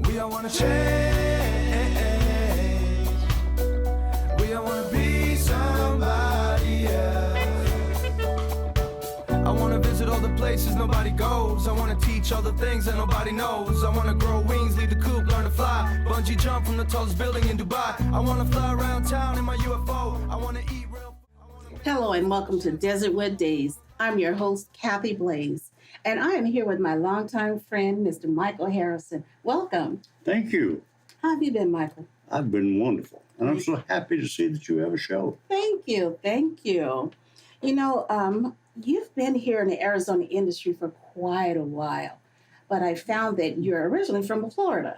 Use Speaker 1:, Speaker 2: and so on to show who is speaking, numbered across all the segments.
Speaker 1: We all wanna change. We all wanna be somebody else. I wanna visit all the places nobody goes. I wanna teach all the things that nobody knows. I wanna grow wings, leave the coop, learn to fly. Bungee jump from the tallest building in Dubai. I wanna fly around town in my UFO. I wanna eat real.
Speaker 2: Hello and welcome to Desertwood Days. I'm your host, Kathy Blaze, and I am here with my longtime friend, Mr. Michael Harrelson. Welcome.
Speaker 3: Thank you.
Speaker 2: How have you been, Michael?
Speaker 3: I've been wonderful. And I'm so happy to see that you have a show.
Speaker 2: Thank you. Thank you. You know, you've been here in the Arizona industry for quite a while, but I found that you're originally from Florida.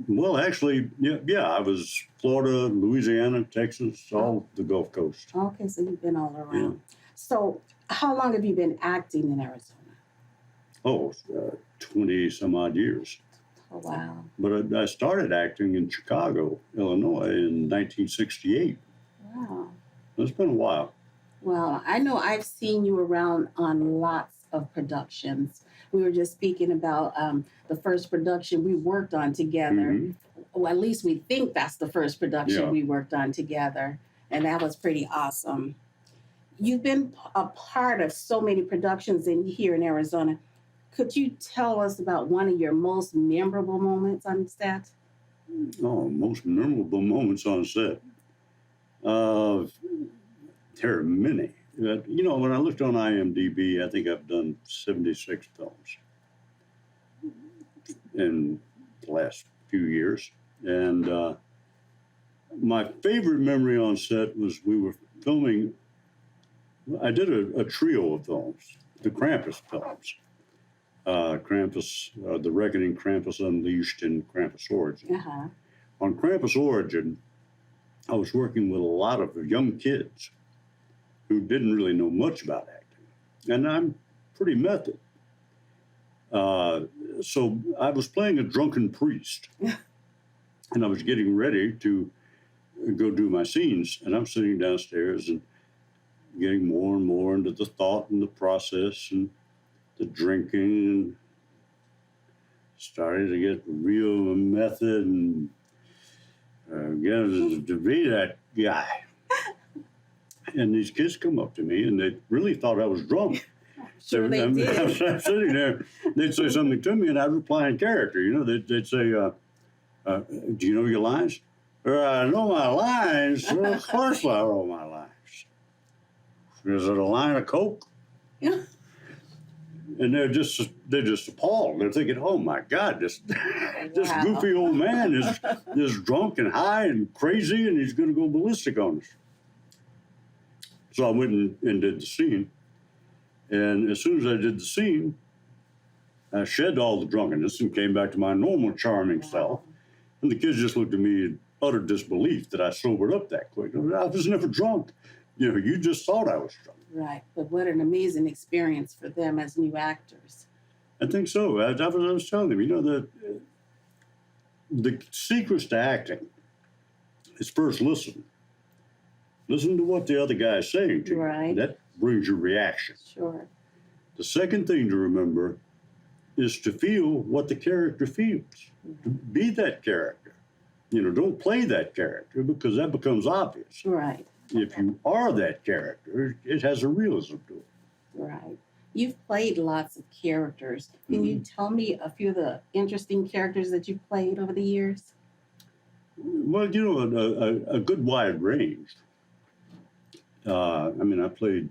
Speaker 3: Well, actually, yeah, I was Florida, Louisiana, Texas, all the Gulf Coast.
Speaker 2: Okay, so you've been all around.
Speaker 3: Yeah.
Speaker 2: So how long have you been acting in Arizona?
Speaker 3: Oh, 20 some odd years.
Speaker 2: Oh, wow.
Speaker 3: But I started acting in Chicago, Illinois in 1968.
Speaker 2: Wow.
Speaker 3: It's been a while.
Speaker 2: Well, I know I've seen you around on lots of productions. We were just speaking about the first production we worked on together.
Speaker 3: Mhm.
Speaker 2: Well, at least we think that's the first production
Speaker 3: Yeah.
Speaker 2: we worked on together. And that was pretty awesome. You've been a part of so many productions here in Arizona. Could you tell us about one of your most memorable moments on set?
Speaker 3: Oh, most memorable moments on set. There are many. You know, when I looked on IMDb, I think I've done 76 films in the last few years. And my favorite memory on set was we were filming, I did a trio of films, the Krampus films. Krampus, The Reckoning, Krampus Unleashed, and Krampus Origin.
Speaker 2: Uh-huh.
Speaker 3: On Krampus Origin, I was working with a lot of young kids who didn't really know much about acting. And I'm pretty method. So I was playing a drunken priest. And I was getting ready to go do my scenes. And I'm sitting downstairs and getting more and more into the thought and the process and the drinking, and starting to get real method and get to be that guy. And these kids come up to me and they really thought I was drunk.
Speaker 2: Sure they did.
Speaker 3: I'm sitting there, they'd say something to me and I'd reply in character. You know, they'd say, do you know your lines? I know my lines. Well, of course I know my lines. Is it a line of Coke?
Speaker 2: Yeah.
Speaker 3: And they're just appalled. They're thinking, "Oh my God, this
Speaker 2: Wow.
Speaker 3: goofy old man is drunk and high and crazy, and he's going to go ballistic on us." So I went and did the scene, and as soon as I did the scene, I shed all the drunkenness and came back to my normal charming self. And the kids just looked at me in utter disbelief that I sobered up that quick. I was never drunk. You know, you just thought I was drunk.
Speaker 2: Right. But what an amazing experience for them as new actors.
Speaker 3: I think so. I was telling them, you know, the secrets to acting is first listen. Listen to what the other guy is saying to you.
Speaker 2: Right.
Speaker 3: That brings your reaction.
Speaker 2: Sure.
Speaker 3: The second thing to remember is to feel what the character feels. To be that character. You know, don't play that character because that becomes obvious.
Speaker 2: Right.
Speaker 3: If you are that character, it has a realism to it.
Speaker 2: Right. You've played lots of characters. Can you tell me a few of the interesting characters that you've played over the years?
Speaker 3: Well, you know, a good wide range. I mean, I played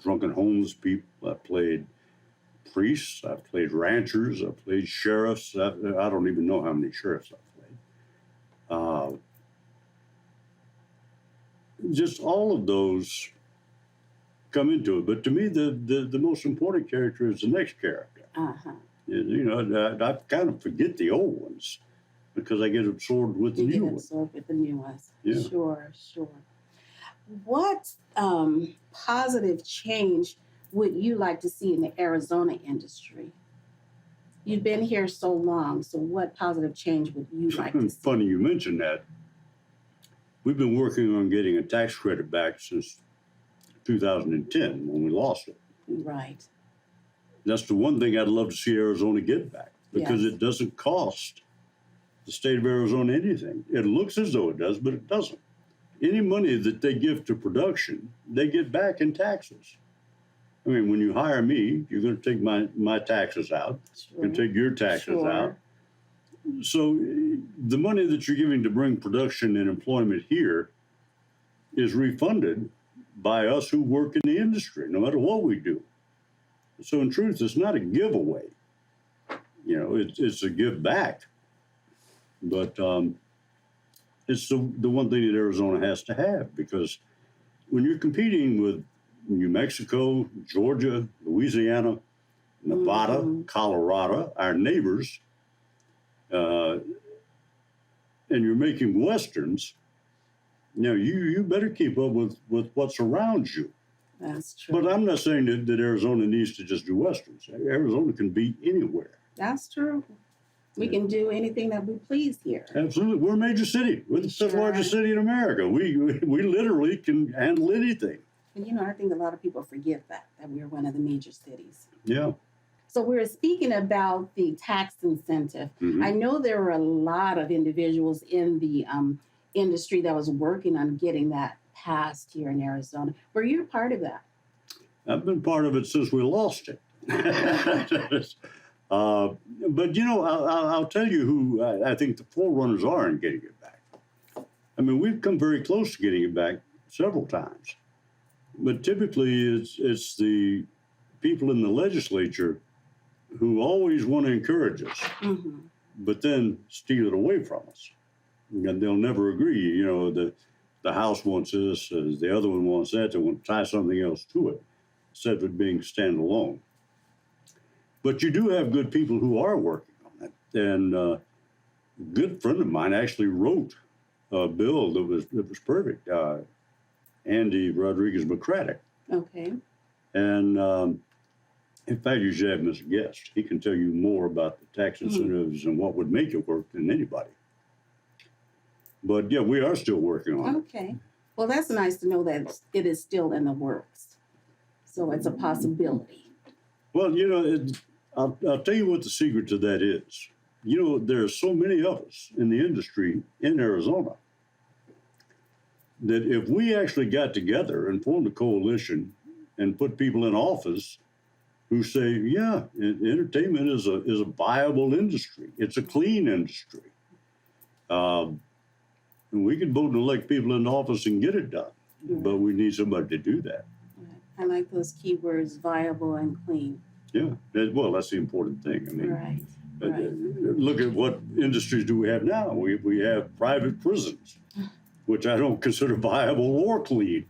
Speaker 3: drunken homeless people. I played priests. I played ranchers. I played sheriffs. I don't even know how many sheriffs I played. Just all of those come into it. But to me, the most important character is the next character.
Speaker 2: Uh-huh.
Speaker 3: You know, I kind of forget the old ones because I get absorbed with the
Speaker 2: You
Speaker 3: new
Speaker 2: get
Speaker 3: ones.
Speaker 2: absorbed with the new ones.
Speaker 3: Yeah.
Speaker 2: Sure. What positive change would you like to see in the Arizona industry? You've been here so long, so what positive change would you like to see?
Speaker 3: Funny you mentioned that. We've been working on getting a tax credit back since 2010 when we lost it.
Speaker 2: Right.
Speaker 3: That's the one thing I'd love to see Arizona get back because
Speaker 2: Yes.
Speaker 3: it doesn't cost the state of Arizona anything. It looks as though it does, but it doesn't. Any money that they give to production, they get back in taxes. I mean, when you hire me, you're going to take my taxes out.
Speaker 2: Sure.
Speaker 3: You're going to take your taxes
Speaker 2: Sure.
Speaker 3: out. So the money that you're giving to bring production and employment here is refunded by us who work in the industry, no matter what we do. So in truth, it's not a giveaway. You know, it's a give back. But it's the one thing that Arizona has to have, because when you're competing with New Mexico, Georgia, Louisiana, Nevada, Colorado, our neighbors, and you're making Westerns, you better keep up with what's around you.
Speaker 2: That's true.
Speaker 3: But I'm not saying that Arizona needs to just do Westerns. Arizona can be anywhere.
Speaker 2: That's true. We can do anything that we please here.
Speaker 3: Absolutely. We're a major city. We're the fifth
Speaker 2: Sure.
Speaker 3: largest city in America. We literally can handle anything.
Speaker 2: And you know, I think a lot of people forget that we're one of the major cities.
Speaker 3: Yeah.
Speaker 2: So we're speaking about the tax incentive.
Speaker 3: Mhm.
Speaker 2: I know there were a lot of individuals in the industry that was working on getting that passed here in Arizona. Were you a part of that?
Speaker 3: I've been part of it since we lost it. But I'll tell you who I think the forerunners are in getting it back. I mean, we've come very close to getting it back several times, but typically it's the people in the legislature who always want to encourage us,
Speaker 2: Mm-hmm.
Speaker 3: but then steal it away from us, and they'll never agree. You know, the House wants this, the other one wants that. They want to tie something else to it instead of it being standalone. But you do have good people who are working on it. And a good friend of mine actually wrote a bill that was perfect. Andy Rodriguez McCraddock.
Speaker 2: Okay.
Speaker 3: And in fact, you should have him as a guest. He can tell you more about the tax incentives and what would make it work than anybody. But yeah, we are still working on it.
Speaker 2: Okay. Well, that's nice to know that it is still in the works. So it's a possibility.
Speaker 3: Well, I'll tell you what the secret to that is. There are so many of us in the industry in Arizona that if we actually got together and formed a coalition and put people in office who say, yeah, entertainment is a viable industry. It's a clean industry. And we can vote and elect people in office and get it done. But we need somebody to do that.
Speaker 2: I like those keywords, viable and clean.
Speaker 3: Yeah, that's the important thing. I mean,
Speaker 2: Right.
Speaker 3: Look at what industries do we have now. We have private prisons, which I don't consider viable or clean.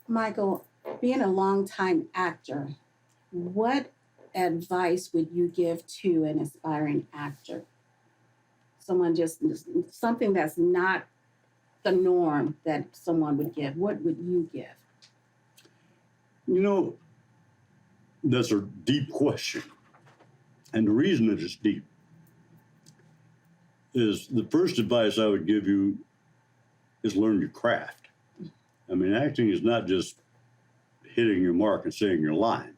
Speaker 2: Michael, being a longtime actor, what advice would you give to an aspiring actor? Something that's not the norm that someone would give. What would you give?
Speaker 3: That's a deep question. And the reason that it's deep is the first advice I would give you is learn your craft. I mean, acting is not just hitting your mark and saying your line.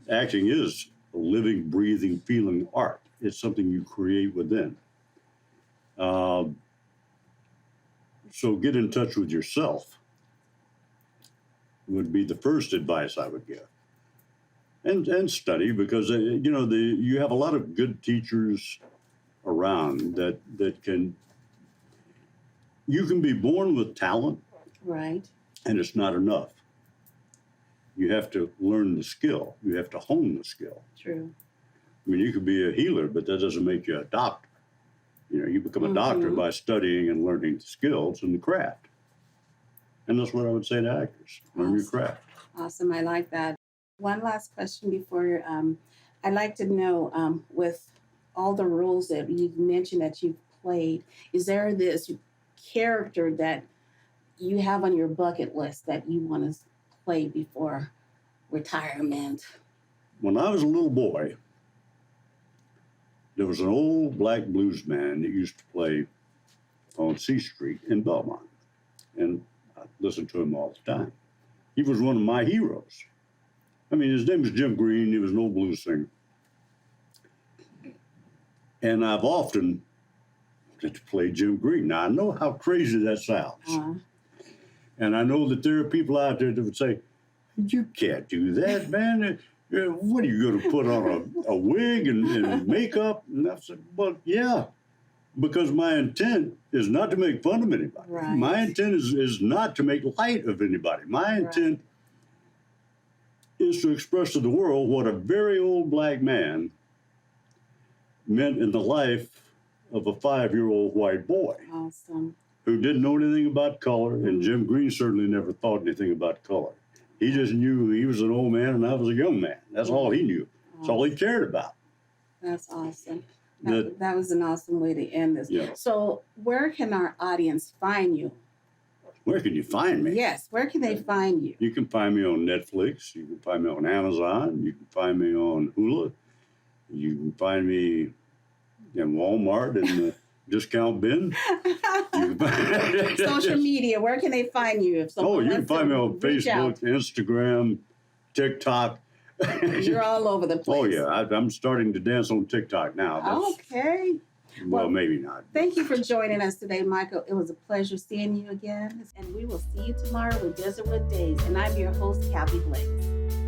Speaker 3: Acting is a living, breathing, feeling art. It's something you create within. So get in touch with yourself would be the first advice I would give. And study, because you have a lot of good teachers around that you can be born with talent,
Speaker 2: Right.
Speaker 3: and it's not enough. You have to learn the skill. You have to hone the skill.
Speaker 2: True.
Speaker 3: I mean, you could be a healer, but that doesn't make you a doctor. You become a doctor by studying and learning the skills and the craft. And that's what I would say to actors: learn your craft.
Speaker 2: Awesome. I like that. One last question before I'd like to know, with all the roles that you've mentioned that you've played, is there this character that you have on your bucket list that you want to play before retirement?
Speaker 3: When I was a little boy, there was an old black blues man that used to play on C Street in Belmont. And I listened to him all the time. He was one of my heroes. I mean, his name was Jim Green. He was an old blues singer. And I've often played Jim Green. Now, I know how crazy that sounds. And I know that there are people out there that would say, you can't do that, man. What are you going to put on a wig and makeup? And I said, well, yeah, because my intent is not to make fun of anybody.
Speaker 2: Right.
Speaker 3: My intent is not to make light of anybody. My intent is to express to the world what a very old black man meant in the life of a 5-year-old white boy.
Speaker 2: Awesome.
Speaker 3: Who didn't know anything about color, and Jim Green certainly never thought anything about color. He just knew he was an old man and I was a young man. That's all he knew. That's all he cared about.
Speaker 2: That's awesome. That was an awesome way to end this.
Speaker 3: Yeah.
Speaker 2: So where can our audience find you?
Speaker 3: Where can you find me?
Speaker 2: Yes, where can they find you?
Speaker 3: You can find me on Netflix. You can find me on Amazon. You can find me on Hulu. You can find me in Walmart in the discount bin.
Speaker 2: Social media, where can they find you? If someone
Speaker 3: You can
Speaker 2: wants
Speaker 3: find
Speaker 2: to
Speaker 3: me on
Speaker 2: reach out?
Speaker 3: Facebook, Instagram, TikTok.
Speaker 2: You're all over the place.
Speaker 3: Oh, yeah. I'm starting to dance on TikTok now.
Speaker 2: Okay.
Speaker 3: Well, maybe not.
Speaker 2: Thank you for joining us today, Michael. It was a pleasure seeing you again. And we will see you tomorrow with Desertwood Days. And I'm your host, Kathy Blakes.